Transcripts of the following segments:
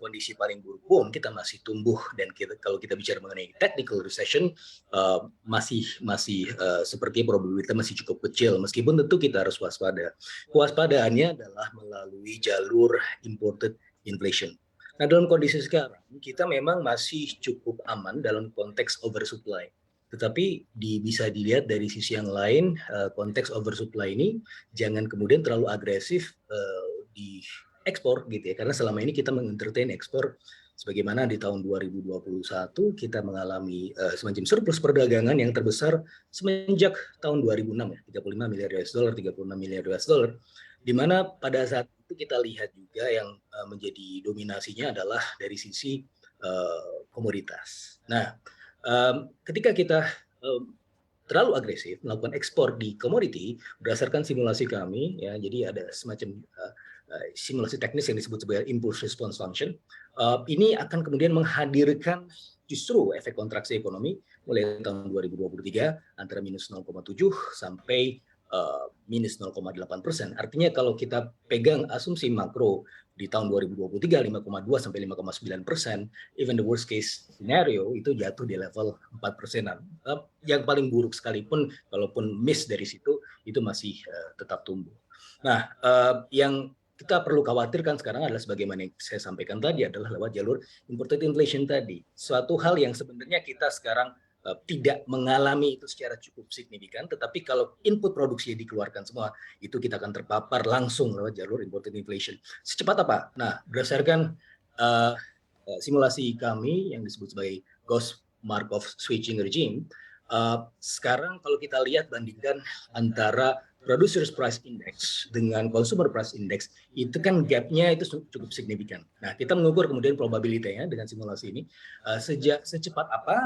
kondisi paling buruk pun kita masih tumbuh, dan kalau kita bicara mengenai technical recession sepertinya probabilitas masih cukup kecil, meskipun tentu kita harus waspada. Kewaspadaannya adalah melalui jalur imported inflation. Nah, dalam kondisi sekarang kita memang masih cukup aman dalam konteks oversupply. Tetapi bisa dilihat dari sisi yang lain, konteks oversupply ini jangan kemudian terlalu agresif di ekspor gitu ya, karena selama ini kita mengentertain ekspor sebagaimana di tahun 2021 kita mengalami semacam surplus perdagangan yang terbesar semenjak tahun 2006 ya, 35 miliar US dollar, 36 miliar US dollar, di mana pada saat itu kita lihat juga yang menjadi dominasinya adalah dari sisi komoditas. Nah, ketika kita terlalu agresif melakukan ekspor di komoditi, berdasarkan simulasi kami, ya, jadi ada semacam simulasi teknis yang disebut sebagai impulse response function, ini akan kemudian menghadirkan justru efek kontraksi ekonomi mulai tahun 2023 antara minus 0,7 sampai minus 0,8%. Artinya kalau kita pegang asumsi makro di tahun 2023 5,2 sampai 5,9%, even the worst case scenario itu jatuh di level 4%-an. Yang paling buruk sekalipun, kalaupun miss dari situ, itu masih tetap tumbuh. Nah, yang kita perlu khawatirkan sekarang adalah sebagaimana yang saya sampaikan tadi adalah lewat jalur imported inflation tadi. Suatu hal yang sebenarnya kita sekarang tidak mengalami itu secara cukup signifikan, tetapi kalau input produksi dikeluarkan semua, itu kita akan terpapar langsung lewat jalur imported inflation. Secepat apa? Nah, berdasarkan simulasi kami yang disebut sebagai Gauss-Markov switching regime, sekarang kalau kita lihat bandingkan antara Producers Price Index dengan Consumer Price Index, itu kan gap-nya itu cukup signifikan. Nah, kita mengukur kemudian probabilitasnya dengan simulasi ini, secepat apa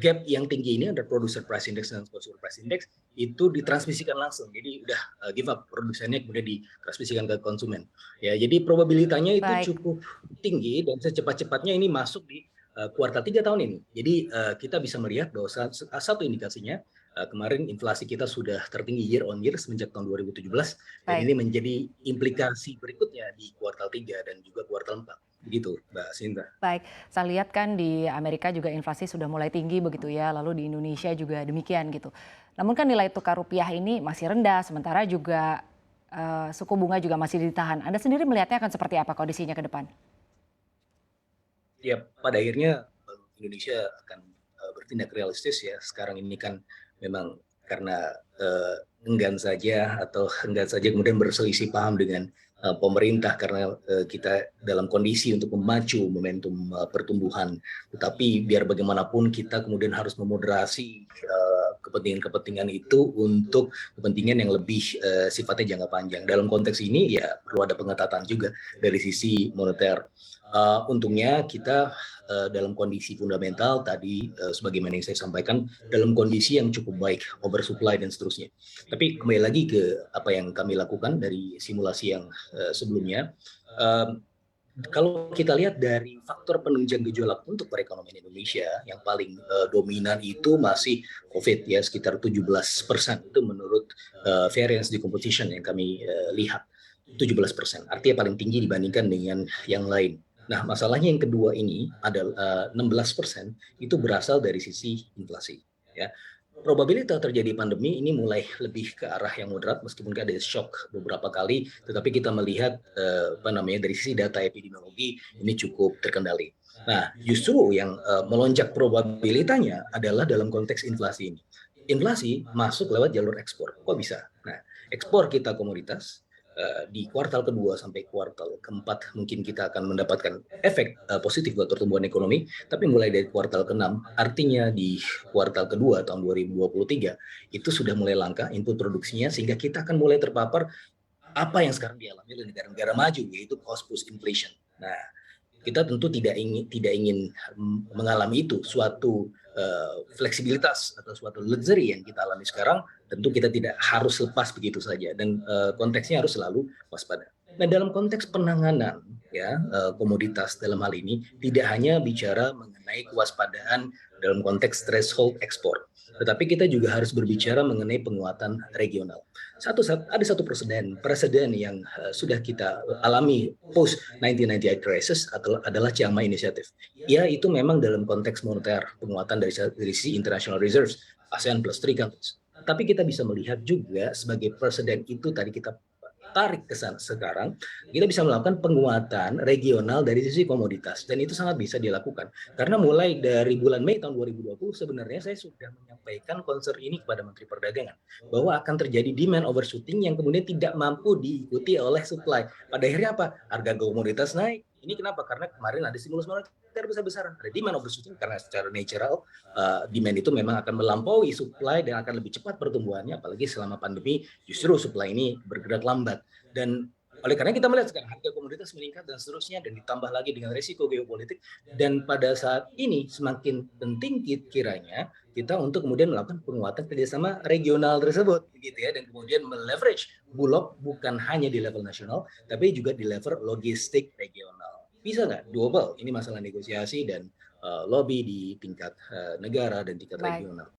gap yang tinggi ini antara Producer Price Index dan Consumer Price Index itu ditransmisikan langsung. Jadi udah give up produsennya, kemudian ditransmisikan ke konsumen. Ya, jadi probabilitasnya itu cukup tinggi dan secepat-cepatnya ini masuk di kuartal 3 tahun ini. Jadi kita bisa melihat bahwa satu indikasinya kemarin inflasi kita sudah tertinggi year on year semenjak tahun 2017, dan ini menjadi implikasi berikutnya di kuartal 3 dan juga kuartal 4. Begitu, Mbak Sinta. Baik, saya lihat kan di Amerika juga inflasi sudah mulai tinggi begitu ya, lalu di Indonesia juga demikian gitu. Namun kan nilai tukar rupiah ini masih rendah, sementara juga suku bunga juga masih ditahan. Anda sendiri melihatnya akan seperti apa kondisinya ke depan? Ya, pada akhirnya Indonesia akan bertindak realistis ya. Sekarang ini kan memang karena enggan saja kemudian berselisih paham dengan pemerintah karena kita dalam kondisi untuk memacu momentum pertumbuhan. Tetapi biar bagaimanapun kita kemudian harus memoderasi kepentingan-kepentingan itu untuk kepentingan yang lebih sifatnya jangka panjang. Dalam konteks ini ya perlu ada pengetatan juga dari sisi moneter. Untungnya kita dalam kondisi fundamental tadi sebagaimana yang saya sampaikan dalam kondisi yang cukup baik, oversupply dan seterusnya. Tapi kembali lagi ke apa yang kami lakukan dari simulasi yang sebelumnya, kalau kita lihat dari faktor penunjang gejolak untuk perekonomian Indonesia yang paling dominan itu masih COVID ya, sekitar 17% itu menurut variance decomposition yang kami lihat. 17%, artinya paling tinggi dibandingkan dengan yang lain. Nah, masalahnya yang kedua ini adalah 16% itu berasal dari sisi inflasi. Ya, probabilitas terjadi pandemi ini mulai lebih ke arah yang moderat meskipun ada shock beberapa kali, tetapi kita melihat dari sisi data epidemiologi ini cukup terkendali. Nah, justru yang melonjak probabilitasnya adalah dalam konteks inflasi ini. Inflasi masuk lewat jalur ekspor. Kok bisa? Nah, ekspor kita komoditas. Di kuartal kedua sampai kuartal keempat mungkin kita akan mendapatkan efek positif buat pertumbuhan ekonomi, tapi mulai dari kuartal ke-6, artinya di kuartal kedua tahun 2023 itu sudah mulai langka input produksinya, sehingga kita akan mulai terpapar apa yang sekarang dialami oleh negara-negara maju, yaitu cost push inflation. Nah, kita tentu tidak ingin mengalami itu, suatu fleksibilitas atau suatu luxury yang kita alami sekarang, tentu kita tidak harus lepas begitu saja, dan konteksnya harus selalu waspada. Nah, dalam konteks penanganan ya komoditas dalam hal ini tidak hanya bicara mengenai kewaspadaan dalam konteks threshold ekspor. Tetapi kita juga harus berbicara mengenai penguatan regional. Ada satu presiden yang sudah kita alami post 1998 crisis adalah Chiang Mai Initiative. Ya, itu memang dalam konteks moneter, penguatan dari sisi international reserves, ASEAN plus 3 countries. Tapi kita bisa melihat juga sebagai presiden itu tadi kita tarik ke sana sekarang, kita bisa melakukan penguatan regional dari sisi komoditas dan itu sangat bisa dilakukan. Karena mulai dari bulan Mei tahun 2020 sebenarnya saya sudah menyampaikan concern ini kepada Menteri Perdagangan bahwa akan terjadi demand overshooting yang kemudian tidak mampu diikuti oleh supply. Pada akhirnya apa? Harga komoditas naik. Ini kenapa? Karena kemarin ada stimulus moneter besar-besaran, ada demand overshooting karena secara natural demand itu memang akan melampaui supply dan akan lebih cepat pertumbuhannya, apalagi selama pandemi justru supply ini bergerak lambat. Dan oleh karena kita melihat sekarang harga komoditas meningkat dan seterusnya, dan ditambah lagi dengan resiko geopolitik, dan pada saat ini semakin penting kiranya kita untuk kemudian melakukan penguatan kerjasama regional tersebut, gitu ya, dan kemudian meleverage Bulog bukan hanya di level nasional, tapi juga di level logistik regional. Bisa nggak? Doable. Ini masalah negosiasi dan lobby di tingkat negara dan tingkat Baik. regional.